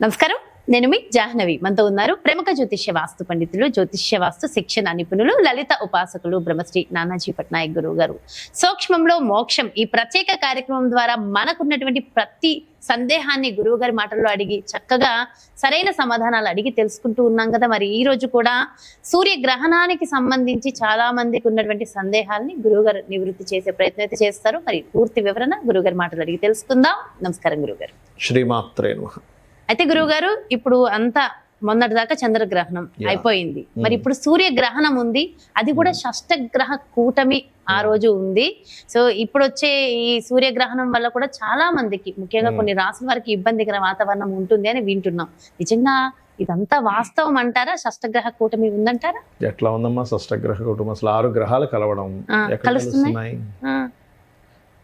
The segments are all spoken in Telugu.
నమస్కారం, నేను మీ జాహ్నవి. మనతో ఉన్నారు ప్రముఖ జ్యోతిష్య వాస్తు పండితులు, జ్యోతిష్య వాస్తు శిక్షణ నిపుణులు, లలిత ఉపాసకులు బ్రహ్మశ్రీ నానాజీ పట్నాయక్ గురువు గారు. సూక్ష్మంలో మోక్షం ఈ ప్రత్యేక కార్యక్రమం ద్వారా మనకున్నటువంటి ప్రతి సందేహాన్ని గురువు గారి మాటల్లో అడిగి చక్కగా సరైన సమాధానాలు అడిగి తెలుసుకుంటూ ఉన్నాం కదా. మరి ఈ రోజు కూడా సూర్య గ్రహణానికి సంబంధించి చాలా మందికి ఉన్నటువంటి సందేహాలని గురువు గారు నివృత్తి చేసే ప్రయత్నం అయితే చేస్తారు. మరి పూర్తి వివరణ గురువు గారి మాటలు అడిగి తెలుసుకుందాం. నమస్కారం గురువు గారు. శ్రీమాత్రే నమః. అయితే గురువు గారు, ఇప్పుడు అంతా మొన్నటి దాకా చంద్రగ్రహణం అయిపోయింది. మరి ఇప్పుడు సూర్యగ్రహణం ఉంది, అది కూడా షష్టగ్రహ కూటమి ఆ రోజు ఉంది. సో ఇప్పుడు వచ్చే ఈ సూర్యగ్రహణం వల్ల కూడా చాలా మందికి, ముఖ్యంగా కొన్ని రాసుల వారికి ఇబ్బందికర వాతావరణం ఉంటుంది అని వింటున్నాం. నిజంగా ఇదంతా వాస్తవం అంటారా? షష్టగ్రహ కూటమి ఉందంటారా? ఎట్లా ఉందమ్మా షష్టగ్రహ కూటమి? అసలు 6 గ్రహాలు కలవడం ఎక్కడ కలుస్తున్నాయి?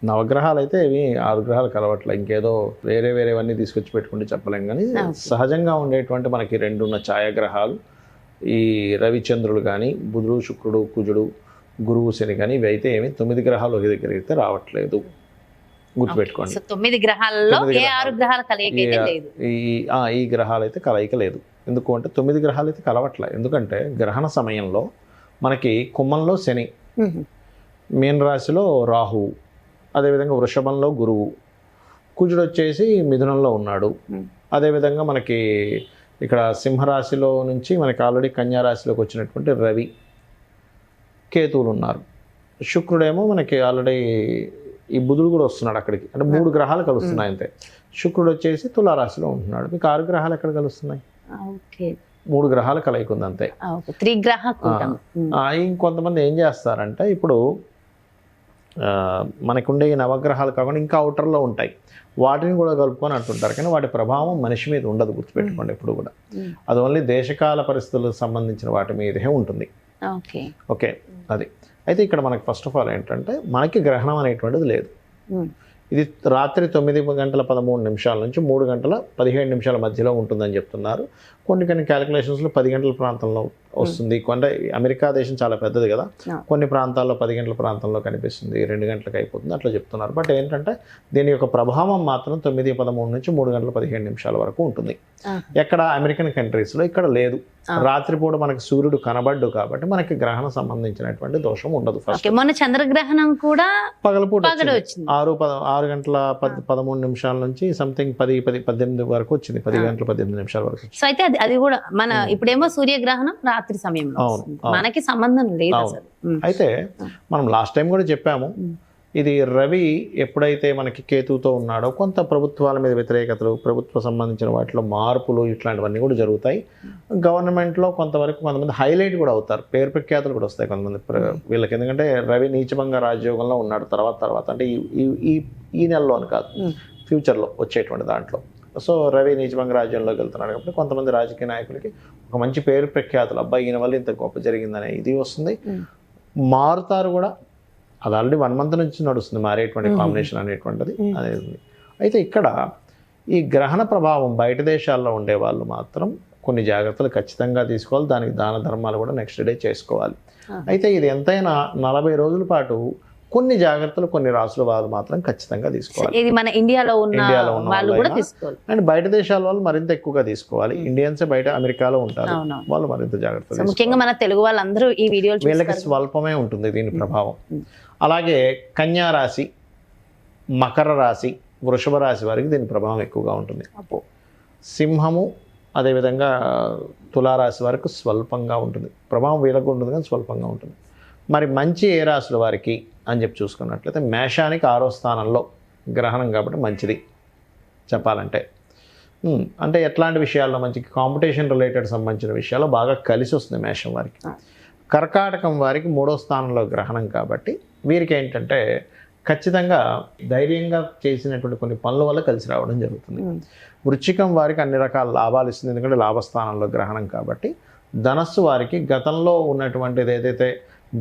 నవగ్రహాలు అయితే ఇవి 6 గ్రహాలు కలవట్లే. ఇంకేదో వేరేవన్నీ తీసుకొచ్చి పెట్టుకుంటే చెప్పలేం. కానీ సహజంగా ఉండేటువంటి మనకి 2 ఉన్న ఛాయాగ్రహాలు, ఈ రవిచంద్రులు కానీ, బుధుడు శుక్రుడు కుజుడు గురువు శని కానీ, ఇవి అయితే ఏమి 9 గ్రహాలు ఒక దగ్గర అయితే రావట్లేదు. గుర్తుపెట్టుకోండి. 9 గ్రహాలలో ఏ 6 గ్రహాల కలయిక లేదు. ఈ గ్రహాలు అయితే కలయిక లేదు. ఎందుకు అంటే 9 గ్రహాలు అయితే కలవట్లే. ఎందుకంటే గ్రహణ సమయంలో మనకి కుంభంలో శని, మీన రాశిలో రాహువు, అదేవిధంగా వృషభంలో గురువు, కుజుడు వచ్చేసి మిథునంలో ఉన్నాడు. అదేవిధంగా మనకి ఇక్కడ సింహరాశిలో నుంచి మనకి ఆల్రెడీ కన్యారాశిలోకి వచ్చినటువంటి రవి, కేతువులు ఉన్నారు. శుక్రుడేమో మనకి ఆల్రెడీ ఈ బుధుడు కూడా వస్తున్నాడు అక్కడికి. అంటే 3 గ్రహాలు కలుస్తున్నాయి అంతే. శుక్రుడు వచ్చేసి తులారాశిలో ఉంటున్నాడు. మీకు 6 గ్రహాలు ఎక్కడ కలుస్తున్నాయి? 3 గ్రహాలు కలయికుంది అంతే. ఇంకొంతమంది ఏం చేస్తారంటే, ఇప్పుడు మనకుండే ఈ నవగ్రహాలు కాకుండా ఇంకా అవుటర్లో ఉంటాయి, వాటిని కూడా కలుపుకొని అంటుంటారు. కానీ వాటి ప్రభావం మనిషి మీద ఉండదు, గుర్తుపెట్టుకోండి ఎప్పుడు కూడా. అది ఓన్లీ దేశకాల పరిస్థితులకు సంబంధించిన వాటి మీదే ఉంటుంది. ఓకే, అది అయితే ఇక్కడ మనకి ఫస్ట్ ఆఫ్ ఆల్ ఏంటంటే, మనకి గ్రహణం అనేటువంటిది లేదు. ఇది రాత్రి 9:13 నుంచి 3:17 మధ్యలో ఉంటుందని చెప్తున్నారు. కొన్ని క్యాలిక్యులేషన్స్లో 10 గంటల ప్రాంతంలో వస్తుంది. అమెరికా దేశం చాలా పెద్దది కదా, కొన్ని ప్రాంతాల్లో 10 గంటల ప్రాంతంలో కనిపిస్తుంది, 2 గంటలకు అయిపోతుంది అట్లా చెప్తున్నారు. బట్ ఏంటంటే దీని యొక్క ప్రభావం మాత్రం 9:13 నుంచి 3:17 వరకు ఉంటుంది. ఎక్కడ అమెరికన్ కంట్రీస్లో ఇక్కడ లేదు. రాత్రిపూట మనకి సూర్యుడు కనబడ్డు కాబట్టి మనకి గ్రహణం సంబంధించినటువంటి దోషం ఉండదు. మొన్న చంద్రగ్రహణం కూడా పగలపూట 6:13 నుంచి సంథింగ్ 10:18 వరకు వచ్చింది. 10:18 వరకు. సో అయితే అది కూడా మన ఇప్పుడేమో సూర్యగ్రహణం రాత్రి సమయంలో, మనకి సంబంధం లేదు అసలు. అయితే మనం లాస్ట్ టైం కూడా చెప్పాము, ఇది రవి ఎప్పుడైతే మనకి కేతువుతో ఉన్నాడో కొంత ప్రభుత్వాల మీద వ్యతిరేకతలు, ప్రభుత్వ సంబంధించిన వాటిలో మార్పులు ఇట్లాంటివన్నీ కూడా జరుగుతాయి. గవర్నమెంట్లో కొంతమంది హైలైట్ కూడా అవుతారు, పేరు ప్రఖ్యాతులు కూడా వస్తాయి కొంతమంది వీళ్ళకి. ఎందుకంటే రవి నీచభంగ రాజయోగంలో ఉన్నాడు తర్వాత అంటే ఈ నెలలో అని కాదు, ఫ్యూచర్లో వచ్చేటువంటి దాంట్లో. సో రవి నీచభంగ రాజ్యంలోకి వెళ్తున్నాడు కాబట్టి కొంతమంది రాజకీయ నాయకులకి ఒక మంచి పేరు ప్రఖ్యాతులు, అబ్బాయి ఈయన వల్ల ఇంత గొప్ప జరిగిందనే ఇది వస్తుంది. మారుతారు కూడా. అది ఆల్రెడీ 1 మంత్ నుంచి నడుస్తుంది మారేటువంటి కాంబినేషన్ అనేటువంటిది అనేది. అయితే ఇక్కడ ఈ గ్రహణ ప్రభావం బయట దేశాల్లో ఉండే వాళ్ళు మాత్రం కొన్ని జాగ్రత్తలు ఖచ్చితంగా తీసుకోవాలి. దానికి దాన ధర్మాలు కూడా నెక్స్ట్ డే చేసుకోవాలి. అయితే ఇది ఎంతైనా 40 రోజుల పాటు కొన్ని జాగ్రత్తలు కొన్ని రాసుల వాళ్ళు మాత్రం ఖచ్చితంగా తీసుకోవాలి. ఇది మన ఇండియాలో ఉన్న వాళ్ళు కూడా తీసుకోవాలి. అండ్ బయట దేశాల వాళ్ళు మరింత ఎక్కువగా తీసుకోవాలి. ఇండియన్స్ బయట అమెరికాలో ఉంటారు, వాళ్ళు మరింత జాగ్రత్తలు. ముఖ్యంగా మన తెలుగు వాళ్ళందరూ ఈ వీడియో వీళ్ళకి స్వల్పమే ఉంటుంది దీని ప్రభావం. అలాగే కన్యా రాశి, మకర రాశి, వృషభ రాశి వారికి దీని ప్రభావం ఎక్కువగా ఉంటుంది. సింహము అదేవిధంగా తులారాశి వారికి స్వల్పంగా ఉంటుంది. ప్రభావం వీళ్ళకు ఉంటుంది కానీ స్వల్పంగా ఉంటుంది. మరి మంచి ఏ రాశుల వారికి అని చెప్పి చూసుకున్నట్లయితే, మేషానికి 6వ స్థానంలో గ్రహణం కాబట్టి మంచిది చెప్పాలంటే. అంటే ఎట్లాంటి విషయాల్లో మంచి కాంపిటీషన్ రిలేటెడ్ సంబంధించిన విషయాల్లో బాగా కలిసి వస్తుంది మేషం వారికి. కర్కాటకం వారికి 3వ స్థానంలో గ్రహణం కాబట్టి వీరికి ఏంటంటే ఖచ్చితంగా ధైర్యంగా చేసినటువంటి కొన్ని పనుల వల్ల కలిసి రావడం జరుగుతుంది. వృశ్చికం వారికి అన్ని రకాల లాభాలు ఇస్తుంది, ఎందుకంటే లాభస్థానంలో గ్రహణం కాబట్టి. ధనస్సు వారికి గతంలో ఉన్నటువంటిది ఏదైతే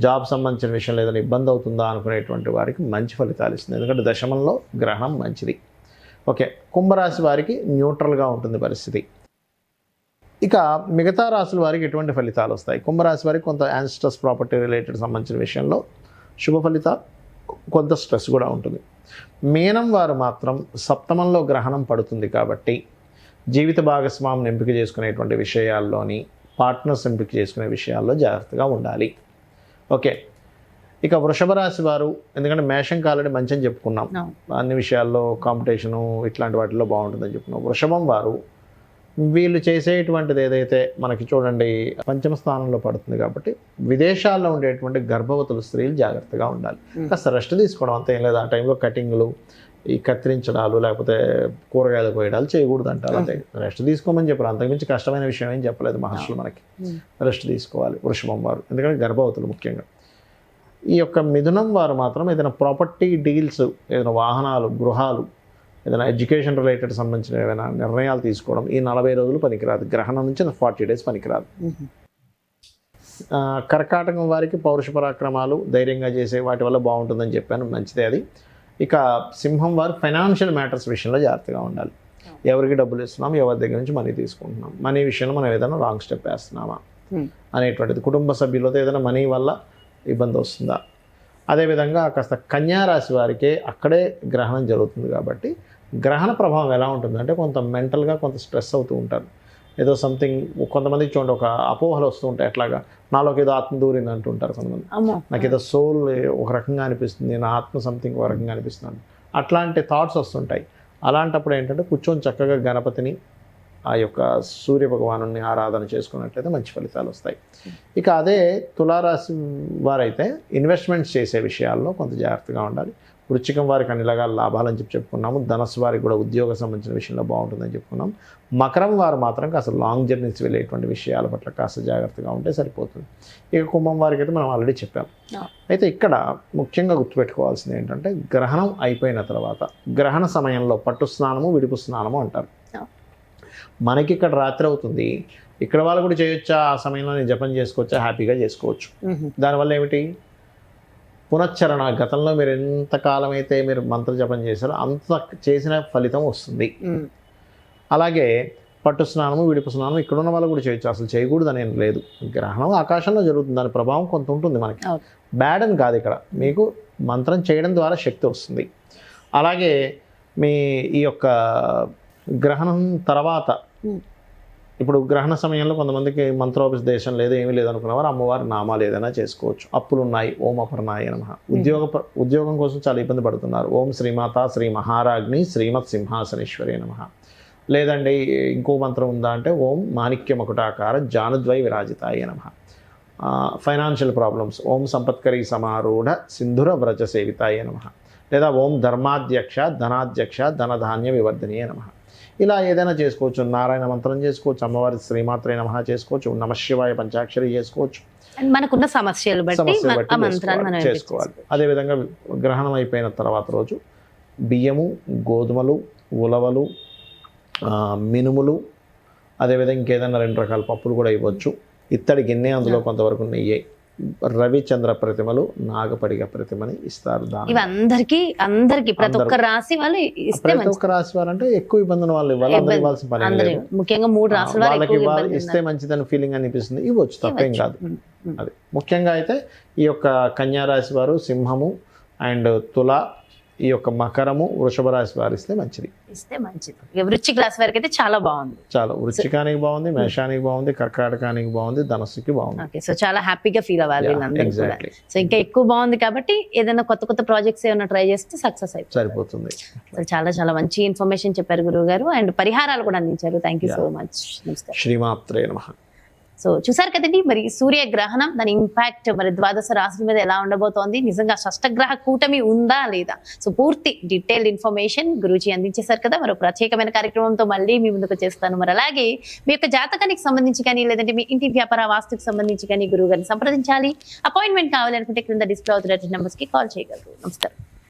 జాబ్ సంబంధించిన విషయంలో ఏదైనా ఇబ్బంది అవుతుందా అనుకునేటువంటి వారికి మంచి ఫలితాలు ఇస్తుంది, ఎందుకంటే దశమంలో గ్రహణం మంచిది. ఓకే, కుంభరాశి వారికి న్యూట్రల్గా ఉంటుంది పరిస్థితి. ఇక మిగతా రాశుల వారికి ఎటువంటి ఫలితాలు వస్తాయి? కుంభరాశి వారికి కొంత యాన్స్ట్రస్ ప్రాపర్టీ రిలేటెడ్ సంబంధించిన విషయంలో శుభ ఫలితాలు, కొంత స్ట్రెస్ కూడా ఉంటుంది. మీనం వారు మాత్రం సప్తమంలో గ్రహణం పడుతుంది కాబట్టి జీవిత భాగస్వామిని ఎంపిక చేసుకునేటువంటి విషయాల్లోని, పార్ట్నర్స్ ఎంపిక చేసుకునే విషయాల్లో జాగ్రత్తగా ఉండాలి. ఓకే, ఇక వృషభ రాశి వారు, ఎందుకంటే మేషం కాలని మంచి అని చెప్పుకున్నాం, అన్ని విషయాల్లో కాంపిటీషను ఇట్లాంటి వాటిల్లో బాగుంటుందని చెప్పుకున్నాం. వృషభం వారు వీళ్ళు చేసేటువంటిది ఏదైతే మనకి చూడండి పంచమ స్థానంలో పడుతుంది కాబట్టి విదేశాల్లో ఉండేటువంటి గర్భవతుల స్త్రీలు జాగ్రత్తగా ఉండాలి. కాస్త రెస్ట్ తీసుకోవడం అంతే, ఏం లేదు. ఆ టైంలో కటింగ్లు, ఈ కత్తిరించడాలు, లేకపోతే కూరగాయలు కోయడాలు చేయకూడదు అంటారు. అంతే, రెస్ట్ తీసుకోమని చెప్పారు. అంతకుమించి కష్టమైన విషయం ఏం చెప్పలేదు మహర్షులు మనకి. రెస్ట్ తీసుకోవాలి వృషభం వారు, ఎందుకంటే గర్భవతులు ముఖ్యంగా. ఈ యొక్క మిథునం వారు మాత్రం ఏదైనా ప్రాపర్టీ డీల్స్, ఏదైనా వాహనాలు, గృహాలు, ఏదైనా ఎడ్యుకేషన్ రిలేటెడ్ సంబంధించిన ఏదైనా నిర్ణయాలు తీసుకోవడం ఈ 40 రోజులు పనికిరాదు. గ్రహణం నుంచి 40 డేస్ పనికిరాదు. కర్కాటకం వారికి పౌరుష పరాక్రమాలు, ధైర్యంగా చేసే వాటి వల్ల బాగుంటుందని చెప్పాను, మంచిదే అది. ఇక సింహం వారు ఫైనాన్షియల్ మ్యాటర్స్ విషయంలో జాగ్రత్తగా ఉండాలి. ఎవరికి డబ్బులు ఇస్తున్నాం, ఎవరి దగ్గర నుంచి మనీ తీసుకుంటున్నాం, మనీ విషయంలో మనం ఏదైనా రాంగ్ స్టెప్ వేస్తున్నామా అనేటువంటిది. కుటుంబ సభ్యులతో ఏదైనా మనీ వల్ల ఇబ్బంది వస్తుందా. అదేవిధంగా కాస్త కన్యా రాశి వారికి అక్కడే గ్రహణం జరుగుతుంది కాబట్టి గ్రహణ ప్రభావం ఎలా ఉంటుందంటే కొంత మెంటల్గా కొంత స్ట్రెస్ అవుతూ ఉంటారు. ఏదో సంథింగ్, కొంతమందికి చూడండి ఒక అపోహలు వస్తూ ఉంటాయి. ఎట్లాగా నాలోకి ఏదో ఆత్మ దూరింది అంటుంటారు కొంతమంది. నాకు ఏదో సోల్ ఒక రకంగా అనిపిస్తుంది, నా ఆత్మ సంథింగ్ ఒక రకంగా అనిపిస్తుంది, అట్లాంటి థాట్స్ వస్తుంటాయి. అలాంటప్పుడు ఏంటంటే కూర్చొని చక్కగా గణపతిని, ఆ యొక్క సూర్య భగవాను ఆరాధన చేసుకున్నట్లయితే మంచి ఫలితాలు వస్తాయి. ఇక అదే తులారాశి వారైతే ఇన్వెస్ట్మెంట్స్ చేసే విషయాల్లో కొంత జాగ్రత్తగా ఉండాలి. వృశ్చికం వారికి అన్ని రకాల లాభాలని చెప్పుకున్నాము. ధనస్సు వారికి కూడా ఉద్యోగ సంబంధించిన విషయంలో బాగుంటుందని చెప్పుకున్నాం. మకరం వారు మాత్రం కాస్త లాంగ్ జర్నీస్ వెళ్ళేటువంటి విషయాల పట్ల కాస్త జాగ్రత్తగా ఉంటే సరిపోతుంది. ఇక కుంభం వారికి అయితే మనం ఆల్రెడీ చెప్పాం. అయితే ఇక్కడ ముఖ్యంగా గుర్తుపెట్టుకోవాల్సింది ఏంటంటే గ్రహణం అయిపోయిన తర్వాత గ్రహణ సమయంలో పట్టు స్నానము, విడుపు స్నానము అంటారు. మనకి ఇక్కడ రాత్రి అవుతుంది, ఇక్కడ వాళ్ళు కూడా చేయొచ్చా, ఆ సమయంలో నేను జపం చేసుకోవచ్చా, హ్యాపీగా చేసుకోవచ్చు. దానివల్ల ఏమిటి, పునశ్చరణ, గతంలో మీరు ఎంతకాలం అయితే మీరు మంత్ర జపం చేశారో అంత చేసిన ఫలితం వస్తుంది. అలాగే పట్టు స్నానము, విడుపు స్నానం ఇక్కడ ఉన్న వాళ్ళు కూడా చేయొచ్చు, అసలు చేయకూడదు అనేం లేదు. గ్రహణం ఆకాశంలో జరుగుతుంది, దాని ప్రభావం కొంత ఉంటుంది మనకి, బ్యాడ్ అని కాదు. ఇక్కడ మీకు మంత్రం చేయడం ద్వారా శక్తి వస్తుంది. అలాగే మీ ఈ యొక్క గ్రహణం తర్వాత, ఇప్పుడు గ్రహణ సమయంలో కొంతమందికి మంత్రోపదేశం లేదు, ఏమీ లేదు అనుకున్నవారు అమ్మవారి నామాలు ఏదైనా చేసుకోవచ్చు. అప్పులు ఉన్నాయి, ఓం అపర్ణాయ నమః. ఉద్యోగం కోసం చాలా ఇబ్బంది పడుతున్నారు, ఓం శ్రీమాత శ్రీ మహారాజ్ని శ్రీమత్ సింహాసనేశ్వరి నమః. లేదండి ఇంకో మంత్రం ఉందా అంటే ఓం మాణిక్య మకుటాకార జానుద్వై విరాజితాయ నమః. ఫైనాన్షియల్ ప్రాబ్లమ్స్, ఓం సంపత్కరీ సమారూఢ సింధుర వ్రజ సేవితాయ నమః. లేదా ఓం ధర్మాధ్యక్ష ధనాధ్యక్ష ధనధాన్య వివర్ధనీయ నమః. ఇలా ఏదైనా చేసుకోవచ్చు. నారాయణ మంత్రం చేసుకోవచ్చు, అమ్మవారి శ్రీమాత్రే నమః చేసుకోవచ్చు, నమశివాయ పంచాక్షరి చేసుకోవచ్చు. మనకున్న సమస్యలు బట్టి చేసుకోవాలి. అదేవిధంగా గ్రహణం అయిపోయిన తర్వాత రోజు బియ్యము, గోధుమలు, ఉలవలు, మినుములు, అదేవిధంగా ఇంకేదైనా 2 రకాల పప్పులు కూడా ఇవ్వచ్చు. ఇత్తడి గిన్నె, అందులో కొంతవరకు నెయ్యి, రవిచంద్ర ప్రతిమలు, నాగపడిగ ప్రతిమని ఇస్తారు. ఇవి అందరికి ప్రతి ఒక్క రాశి వాళ్ళు ఇస్తే, ప్రతి ఒక్క రాశి వారు అంటే ఎక్కువ ఇబ్బంది ఉన్న వాళ్ళు ఇవ్వాల్సిన పని లేదు. ముఖ్యంగా 3 రాశుల వాళ్ళకి ఇస్తే మంచిదని ఫీలింగ్ అనిపిస్తుంది, ఇవ్వచ్చు, తప్పేం కాదు. అది ముఖ్యంగా అయితే ఈ యొక్క కన్యా రాశి వారు, సింహము అండ్ తుల, ఈ యొక్క మకరము, వృషభ రాశి వారు ఇస్తే మంచిది. వృశ్చిక రాశి వారికి అయితే చాలా బాగుంది. చాలా వృశ్చికానికి బాగుంది, మేషానికి బాగుంది, కర్కాటకానికి బాగుంది, ధనస్సుకి బాగుంది. సో చాలా హ్యాపీగా ఫీల్ అవ్వాలి వీళ్ళందరూ. సో ఇంకా ఎక్కువ బాగుంది కాబట్టి ఏదైనా కొత్త ప్రాజెక్ట్స్ ఏమైనా ట్రై చేస్తే సక్సెస్ అయిపోతుంది, సరిపోతుంది. సో చాలా మంచి ఇన్ఫర్మేషన్ చెప్పారు గురువు గారు, అండ్ పరిహారాలు కూడా అందించారు. Thank you so much. నమస్కారం. శ్రీమాత్రే నమః. సో చూసారు కదండి, మరి సూర్యగ్రహణం దాని ఇంపాక్ట్ మరి ద్వాదశ రాశుల మీద ఎలా ఉండబోతోంది, నిజంగా షష్టగ్రహ కూటమి ఉందా లేదా, సో పూర్తి డీటెయిల్డ్ ఇన్ఫర్మేషన్ గురూజీ అందించేశారు కదా. మరో ప్రత్యేకమైన కార్యక్రమంతో మళ్ళీ మీ ముందుకు చేస్తాను. మరి అలాగే మీ యొక్క జాతకానికి సంబంధించి కానీ, లేదంటే మీ ఇంటి వ్యాపార వాస్తుకు సంబంధించి కానీ గురువు గారిని సంప్రదించాలి, అపాయింట్మెంట్ కావాలనుకుంటే క్రింద డిస్ప్లే అవుతున్న నెంబర్స్ కి కాల్ చేయగలరు. నమస్కారం.